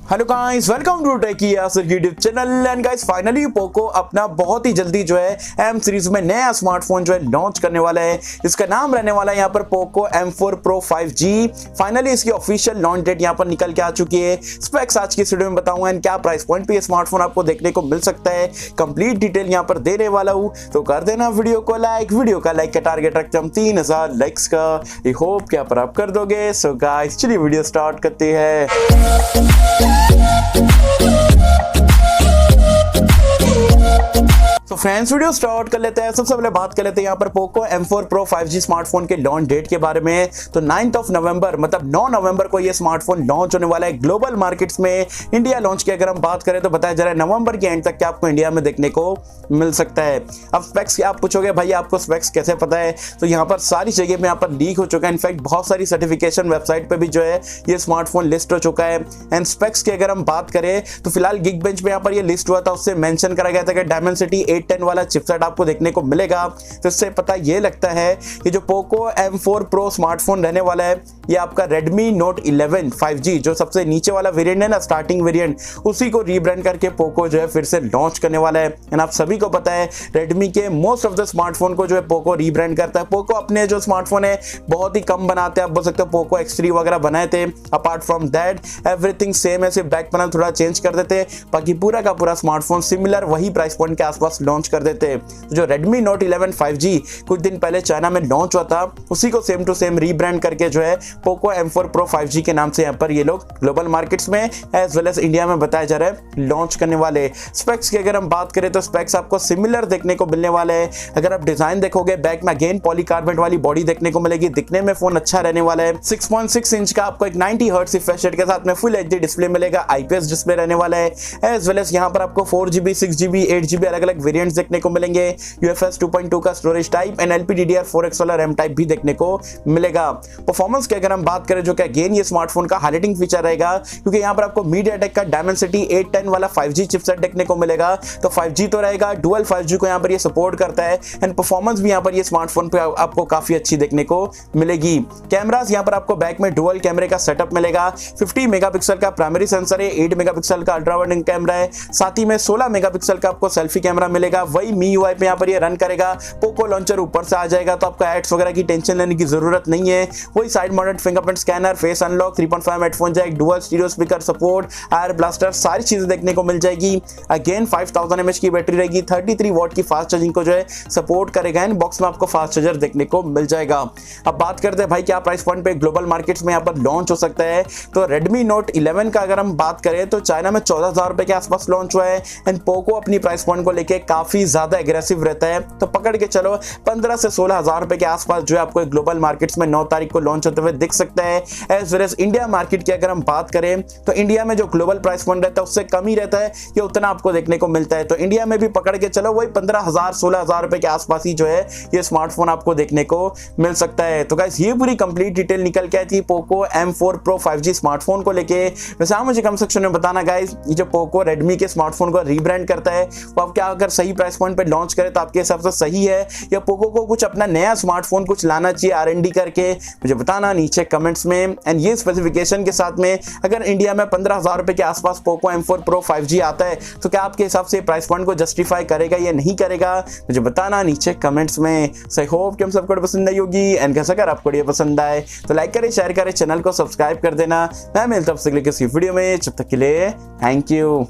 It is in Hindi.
Hello guys, welcome to techie Yasir YouTube channel. And guys finally Poco अपना बहुत ही जल्दी जो है एम सीरीज में नया स्मार्टफोन जो है लॉन्च करने वाला है। इसका नाम रहने वाला है यहाँ पर Poco M4 Pro 5G। Finally इसकी ऑफिशियल लॉन्च डेट यहाँ पर निकल के आ चुकी है। स्पेक्स आज की इस वीडियो में बताऊंगा एंड क्या प्राइस पॉइंट पे ये स्मार्टफोन आपको देखने को मिल सकता है, कंप्लीट डिटेल यहाँ पर देने वाला हूँ। तो कर देना वीडियो को लाइक। वीडियो का लाइक का टारगेट रखते हम 3000 लाइक्स का। आई होप कि यहाँ पर आप कर दोगे। सो गाइस चलिए वीडियो स्टार्ट करते हैं। तो फ्रेंड्स वीडियो स्टार्ट कर लेते हैं। सबसे पहले बात कर लेते हैं यहाँ पर Poco M4 Pro 5G smartphone के लॉन्च डेट के बारे में। तो 9 नवंबर मतलब 9 नवंबर को ये स्मार्टफोन लॉन्च होने वाला है ग्लोबल मार्केट्स में। इंडिया लॉन्च की अगर हम बात करें तो बताया जा रहा है नवंबर के एंड तक क्या आपको इंडिया में देखने को मिल सकता है। अब स्पेक्स आप पूछोगे भाई आपको स्पेक्स कैसे पता है, तो यहाँ पर सारी जगह में यहाँ पर लीक हो चुका है। इनफैक्ट बहुत सारी सर्टिफिकेशन वेबसाइट पर भी जो है ये स्मार्टफोन लिस्ट हो चुका है। एंड स्पेक्स की अगर हम बात करें तो फिलहाल गिग बेंच में यहाँ पर ये लिस्ट हुआ था, उससे मेंशन करा गया था कि डायमेंसिटी 810 वाला चिपसेट आपको देखने को मिलेगा। तो इससे पता ये लगता है कि जो पोको M4 Pro स्मार्टफोन रहने वाला है ये आपका Redmi Note 11 5G जो सबसे नीचे वाला वेरिएंट है ना, स्टार्टिंग वेरिएंट, उसी को रीब्रांड करके पोको जो है फिर से लॉन्च करने वाला है। एंड आप सभी को पता है Redmi के मोस्ट ऑफ द स्मार्टफोन को जो है पोको रीब्रांड करता है। पोको अपने जो स्मार्टफोन है बहुत ही कम बनाते हैं, आप बोल सकते हो पोको X3 वगैरह बनाए थे। Apart from that everything same है, सिर्फ बैक पैनल थोड़ा चेंज कर देते, बाकी पूरा का पूरा स्मार्टफोन सिमिलर वही प्राइस पॉइंट के आसपास लॉन्च कर देते। जो Redmi Note 11 5G कुछ दिन पहले चाइना में लॉन्च हुआ था, उसी को सेम टू सेम रीब्रांड करके जो है पोको M4 Pro 5G के नाम से यहाँ पर ये लोग ग्लोबल मार्केट्स में एज वेल एज इंडिया में बताया जा रहा है लॉन्च करने वाले। स्पेक्स की अगर हम बात करें तो स्पेक्स आपको सिमिलर देखने को मिलने वाले हैं। अगर आप डिजाइन देखोगे बैक में अगेन पॉलीकार्बोनेट वाली बॉडी देखने को मिलेगी, दिखने में फोन अच्छा रहने वाला है। 6.6 इंच का आपको एक 90 हर्ट्ज रिफ्रेश रेट के साथ में फुल HD डिस्प्ले मिलेगा, IPS डिस्प्ले रहने वाला है। एज वेल एज यहाँ पर आपको 4GB 6GB 8GB अलग अलग वेरिएंट्स देखने को मिलेंगे। UFS 2.2 का स्टोरेज टाइप एंड LPDDR4X वाला रैम टाइप भी देखने को मिलेगा। परफॉर्मेंस की अगर हम बात करें जो कि अगेन ये स्मार्टफोन का हाइलाइटिंग फीचर रहेगा, क्योंकि यहाँ पर आपको MediaTek का Dimensity 810 वाला 5G चिपसेट देखने को मिलेगा। तो 5G तो रहेगा, डुअल 5G को यहाँ पर ये सपोर्ट करता है एंड परफॉर्मेंस भी यहाँ पर ये स्मार्टफोन पे आपको काफी अच्छी देखने को मिलेगी। कैमरास यहाँ पर आपको बैक में डुअल कैमरे का सेटअप मिलेगा। 50 मेगापिक्सल का प्राइमरी सेंसर है, 8 मेगापिक्सल का अल्ट्रा वाइड कैमरा है, साथ ही में 16 मेगापिक्सल का आपको सेल्फी कैमरा मिलेगा। वही MIUI पे यहाँ पर ये रन करेगा। पोको लॉन्चर ऊपर से आ जाएगा तो आपको एड्स वगैरह की टेंशन लेने की जरूरत नहीं है। वही side mounted fingerprint scanner, face unlock, 3.5 headphone jack, dual stereo speaker support, air blaster, सारी चीजें देखने को मिल जाएगी। अगेन 5000 mAh की बैटरी रहेगी, 33 वॉट की फास्ट चार्जिंग को जो है सपोर्ट करेगा। एंड बॉक्स में आपको फास्ट चार्जर देखने को मिल जाएगा। अब बात करते हैं भाई क्या प्राइस पॉइंट पे ग्लोबल मार्केट्स में यहाँ पर लॉन्च हो सकता है। तो Redmi Note 11 का अगर हम बात करें तो चाइना में 14,000 रुपए के आसपास लॉन्च हुआ है। एंड पोको अपनी प्राइस पॉइंट को लेके काफी ज्यादा एग्रेसिव रहता है, तो पकड़ के चलो 15 से 16,000 रुपए के आसपास जो है आपको ग्लोबल मार्केट्स में 9 तारीख को लॉन्च होते हुए दिख सकता है। As well as India market की अगर हम बात करें तो इंडिया में जो ग्लोबल प्राइस पॉइंट रहता है उससे कम ही रहता है, ये उतना आपको देखने को मिलता है। तो इंडिया में भी पकड़ के चलो वही 15,000 16,000 रुपए के आसपास ही जो है ये स्मार्टफोन आपको देखने को मिल सकता है। तो गाइस ये पूरी कंप्लीट डिटेल निकल के आई थी Poco M4 Pro 5G smartphone को लेके। वैसे आप मुझे कमेंट सेक्शन में बताना गाइस, ये जो पोको Redmi के स्मार्टफोन को रीब्रांड करता है वो आप क्या अगर सही प्राइस पॉइंट पे लॉन्च करे तो आपके हिसाब से सही है, या पोको को कुछ अपना नया स्मार्टफोन कुछ लाना चाहिए R&D करके, मुझे बताना नीचे कमेंट्स में। एंड ये स्पेसिफिकेशन के साथ में अगर इंडिया में 15,000 रुपए के आसपास पोको M4 Pro 5G आता है तो क्या आपके हिसाब से प्राइस पॉइंट को जस्टिफाई करेगा या नहीं करेगा, मुझे बताना नीचे कमेंट्स में। सो आई होप कि हम सबको पसंद आई होगी। एंड कैसा अगर आपको ये पसंद आए तो लाइक करें, शेयर करें, चैनल को सब्सक्राइब कर देना। मैं मिलता हूं आपसे किसी वीडियो में, जब तक के लिए थैंक यू।